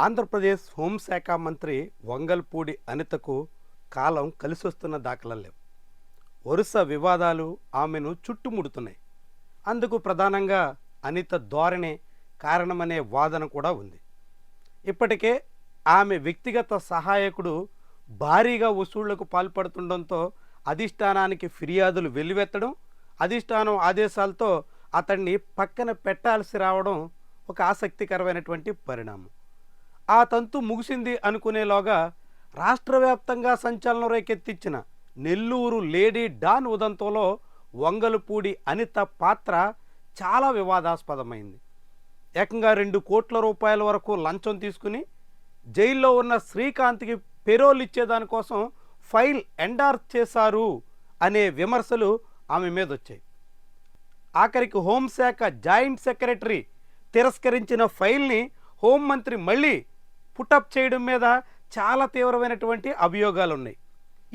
ఆంధ్రప్రదేశ్ హోంశాఖ మంత్రి వంగల్పూడి అనితకు కాలం కలిసొస్తున్న దాఖలాలు లేవు. వరుస వివాదాలు ఆమెను చుట్టుముడుతున్నాయి. అందుకు ప్రధానంగా అనిత ధోరణే కారణమనే వాదన కూడా ఉంది. ఇప్పటికే ఆమె వ్యక్తిగత సహాయకుడు భారీగా వసూళ్లకు పాల్పడుతుండడంతో అధిష్టానానికి ఫిర్యాదులు వెల్లువెత్తడం, అధిష్టానం ఆదేశాలతో అతన్ని పక్కన పెట్టాల్సి రావడం ఒక ఆసక్తికరమైనటువంటి పరిణామం. ఆ తంతు ముగిసింది అనుకునేలోగా రాష్ట్ర వ్యాప్తంగా సంచలనం రేకెత్తించిన నెల్లూరు లేడీ డాన్ ఉదంతంలో వంగలపూడి అనిత పాత్ర చాలా వివాదాస్పదమైంది. ఏకంగా 2 కోట్ల రూపాయల వరకు లంచం తీసుకుని జైల్లో ఉన్న శ్రీకాంత్కి పెరోల్ ఇచ్చేదానికోసం ఫైల్ ఎండార్స్ చేశారు అనే విమర్శలు ఆమె మీద వచ్చాయి. ఆఖరికి హోంశాఖ జాయింట్ సెక్రటరీ తిరస్కరించిన ఫైల్ని హోంమంత్రి మళ్ళీ పుటప్ చేయడం మీద చాలా తీవ్రమైనటువంటి అభియోగాలు ఉన్నాయి.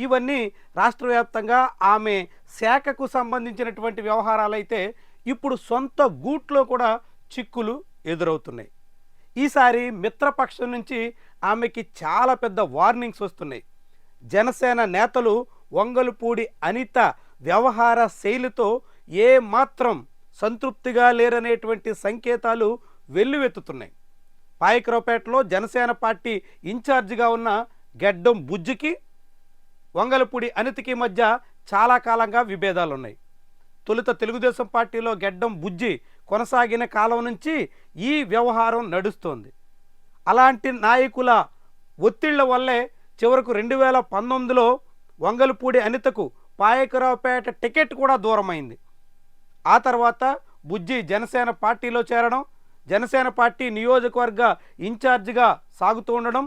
ఇవన్నీ రాష్ట్ర వ్యాప్తంగా ఆమె శాఖకు సంబంధించినటువంటి వ్యవహారాలైతే ఇప్పుడు సొంత గూట్లో కూడా చిక్కులు ఎదురవుతున్నాయి. ఈసారి మిత్రపక్షం నుంచి ఆమెకి చాలా పెద్ద వార్నింగ్స్ వస్తున్నాయి. జనసేన నేతలు వంగలపూడి అనిత వ్యవహార శైలితో ఏమాత్రం సంతృప్తిగా లేరనేటువంటి సంకేతాలు వెల్లువెత్తుతున్నాయి. పాయకరావుపేటలో జనసేన పార్టీ ఇన్ఛార్జిగా ఉన్న గెడ్డం బుజ్జికి వంగలపూడి అనితకి మధ్య చాలా కాలంగా విభేదాలు ఉన్నాయి. తొలుత తెలుగుదేశం పార్టీలో గెడ్డం బుజ్జి కొనసాగిన కాలం నుంచి ఈ వ్యవహారం నడుస్తోంది. అలాంటి నాయకుల ఒత్తిళ్ల వల్లే చివరకు 2019లో వంగలపూడి అనితకు పాయకరావుపేట టికెట్ కూడా దూరమైంది. ఆ తర్వాత బుజ్జి జనసేన పార్టీలో చేరడం, జనసేన పార్టీ నియోజకవర్గ ఇన్ఛార్జిగా సాగుతూ ఉండడం,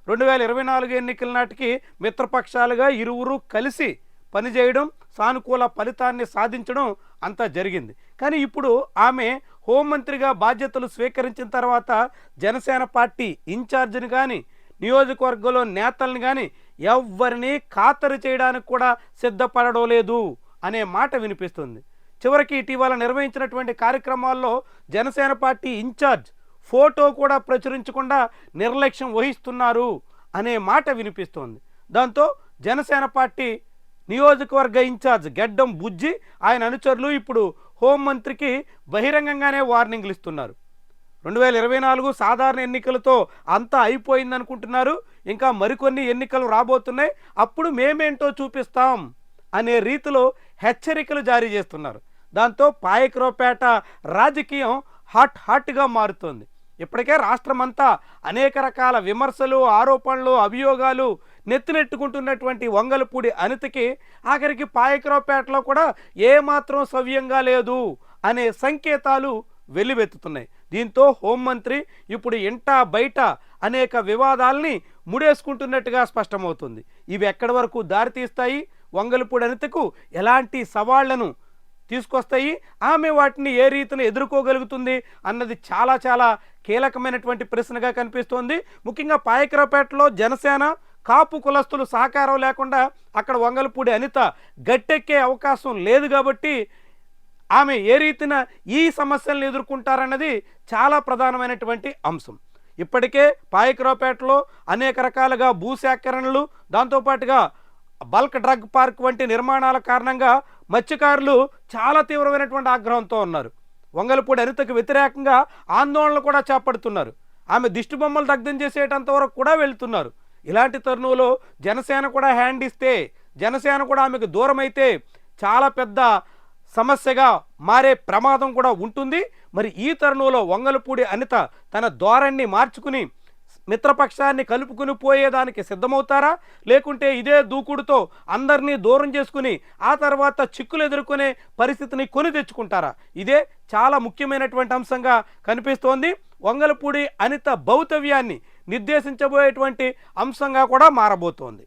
2024 ఎన్నికల నాటికి మిత్రపక్షాలుగా ఇరువురు కలిసి పనిచేయడం, సానుకూల ఫలితాన్ని సాధించడం అంతా జరిగింది. కానీ ఇప్పుడు ఆమె హోంమంత్రిగా బాధ్యతలు స్వీకరించిన తర్వాత జనసేన పార్టీ ఇన్ఛార్జిని కానీ నియోజకవర్గంలో నేతల్ని కానీ ఎవ్వరినీ ఖాతరు చేయడానికి కూడా సిద్ధపడడం లేదు అనే మాట వినిపిస్తుంది. చివరికి ఇటీవల నిర్వహించినటువంటి కార్యక్రమాల్లో జనసేన పార్టీ ఇన్ఛార్జ్ ఫోటో కూడా ప్రచురించకుండా నిర్లక్ష్యం వహిస్తున్నారు అనే మాట వినిపిస్తోంది. దాంతో జనసేన పార్టీ నియోజకవర్గ ఇన్ఛార్జ్ గెడ్డం బుజ్జి ఆయన అనుచరులు ఇప్పుడు హోంమంత్రికి బహిరంగంగానే వార్నింగ్లు ఇస్తున్నారు. 2024 సాధారణ ఎన్నికలతో అంతా అయిపోయిందనుకుంటున్నారు, ఇంకా మరికొన్ని ఎన్నికలు రాబోతున్నాయి, అప్పుడు మేమేంటో చూపిస్తాం అనే రీతిలో హెచ్చరికలు జారీ చేస్తున్నారు. దాంతో పాయకరావుపేట రాజకీయం హాట్గా మారుతోంది. ఇప్పటికే రాష్ట్రమంతా అనేక రకాల విమర్శలు, ఆరోపణలు, అభియోగాలు నెత్తినెట్టుకుంటున్నటువంటి వంగలపూడి అనితకి ఆఖరికి పాయకరావుపేటలో కూడా ఏమాత్రం సవ్యంగా లేదు అనే సంకేతాలు వెల్లువెత్తుతున్నాయి. దీంతో హోంమంత్రి ఇప్పుడు ఇంటా బయట అనేక వివాదాల్ని ముడేసుకుంటున్నట్టుగా స్పష్టమవుతుంది. ఇవి ఎక్కడి వరకు దారితీస్తాయి, వంగలపూడి అనితకు ఎలాంటి సవాళ్లను తీసుకొస్తాయి, ఆమె వాటిని ఏ రీతిని ఎదుర్కోగలుగుతుంది అన్నది చాలా చాలా కీలకమైనటువంటి ప్రశ్నగా కనిపిస్తోంది. ముఖ్యంగా పాయకరావుపేటలో జనసేన కాపు కులస్తులు సహకారం లేకుండా అక్కడ వంగలపూడి అనిత గట్టెక్కే అవకాశం లేదు కాబట్టి ఆమె ఏ రీతిన ఈ సమస్యలను ఎదుర్కొంటారన్నది చాలా ప్రధానమైనటువంటి అంశం. ఇప్పటికే పాయకరావుపేటలో అనేక రకాలుగా భూసేకరణలు, దాంతోపాటుగా బల్క్ డ్రగ్ పార్క్ వంటి నిర్మాణాల కారణంగా మత్స్యకారులు చాలా తీవ్రమైనటువంటి ఆగ్రహంతో ఉన్నారు. వంగలపూడి అనితకు వ్యతిరేకంగా ఆందోళనలు కూడా చేపడుతున్నారు. ఆమె దిష్టి బొమ్మలు దగ్ధం చేసేటంత వరకు కూడా వెళ్తున్నారు. ఇలాంటి తరుణంలో జనసేన కూడా హ్యాండ్ ఇస్తే, జనసేన కూడా ఆమెకు దూరం అయితే చాలా పెద్ద సమస్యగా మారే ప్రమాదం కూడా ఉంటుంది. మరి ఈ తరుణంలో వంగలపూడి అనిత తన ధోరణిని మార్చుకుని మిత్రపక్షాన్ని కలుపుకుని పోయేదానికి సిద్ధమవుతారా, లేకుంటే ఇదే దూకుడుతో అందరినీ దూరం చేసుకుని ఆ తర్వాత చిక్కులు ఎదుర్కొనే పరిస్థితిని కొని తెచ్చుకుంటారా? ఇదే చాలా ముఖ్యమైనటువంటి అంశంగా కనిపిస్తోంది. వంగలపూడి అనిత భౌతవ్యాన్ని నిర్దేశించబోయేటువంటి అంశంగా కూడా మారబోతోంది.